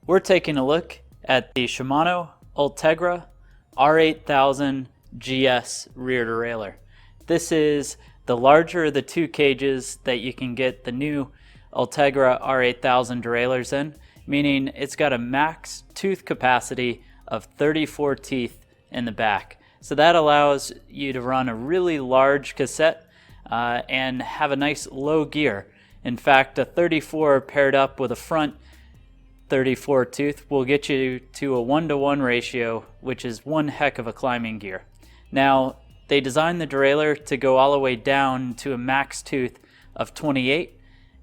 We're taking a look at the Shimano Ultegra R8000-GS rear derailleur. This is the larger of the two cages that you can get the new Ultegra R8000 derailleurs in, meaning it's got a max tooth capacity of 34 teeth in the back. So that allows you to run a really large cassette and have a nice low gear. In fact, a 34 paired up with a front 34 tooth will get you to a 1-to-1 ratio, which is one heck of a climbing gear. Now, they designed the derailleur to go all the way down to a max tooth of 28,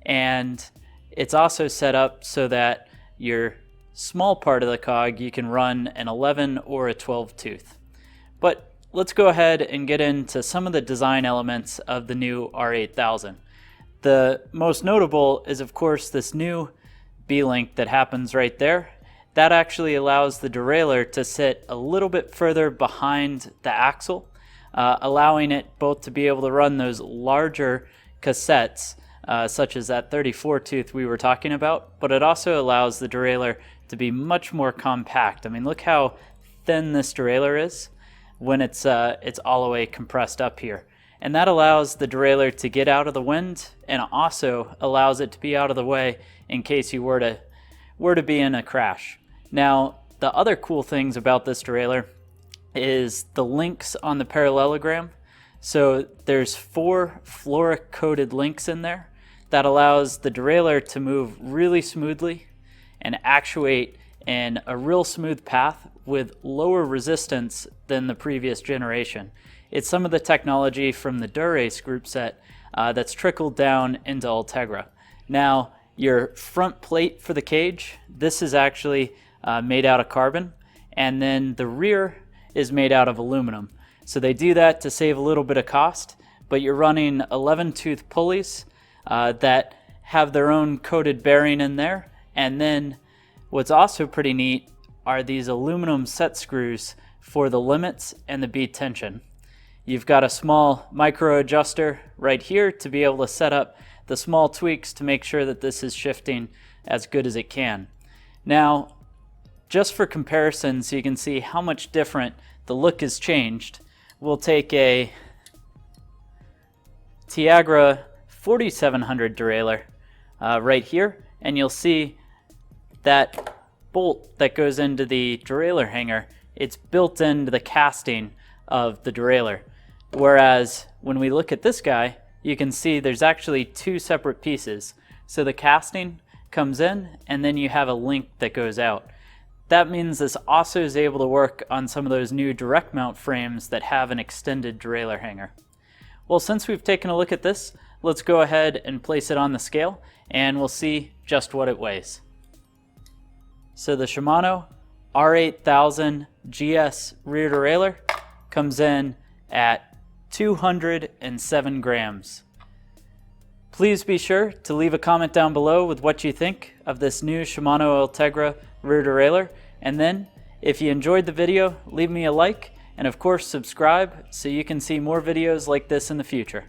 and it's also set up so that your small part of the cog you can run an 11 or a 12 tooth. But let's go ahead and get into some of the design elements of the new R8000. The most notable is, of course, this new B-link that happens right there. That actually allows the derailleur to sit a little bit further behind the axle, allowing it both to be able to run those larger cassettes, such as that 34 tooth we were talking about, but it also allows the derailleur to be much more compact. I mean, look how thin this derailleur is when it's all the way compressed up here. And that allows the derailleur to get out of the wind, and also allows it to be out of the way in case you were to be in a crash. Now, the other cool things about this derailleur is the links on the parallelogram. So there's 4 fluoric coated links in there that allows the derailleur to move really smoothly and actuate in a real smooth path with lower resistance than the previous generation. It's some of the technology from the Derailleur group set that's trickled down into Ultegra. Now, your front plate for the cage, this is actually made out of carbon, and then the rear is made out of aluminum. So they do that to save a little bit of cost, but you're running 11 tooth pulleys that have their own coated bearing in there. And then what's also pretty neat are these aluminum set screws for the limits and the bead tension. You've got a small micro adjuster right here to be able to set up the small tweaks to make sure that this is shifting as good as it can. Now, just for comparison, so you can see how much different the look has changed, we'll take a Tiagra 4700 derailleur right here, and you'll see that bolt that goes into the derailleur hanger, it's built into the casting of the derailleur. Whereas when we look at this guy, you can see there's actually 2 separate pieces. So the casting comes in, and then you have a link that goes out. That means this also is able to work on some of those new direct mount frames that have an extended derailleur hanger. Well, since we've taken a look at this, let's go ahead and place it on the scale, and we'll see just what it weighs. So the Shimano R8000-GS rear derailleur comes in at 207 grams. Please be sure to leave a comment down below with what you think of this new Shimano Ultegra rear derailleur, and then if you enjoyed the video, leave me a like, and of course subscribe so you can see more videos like this in the future.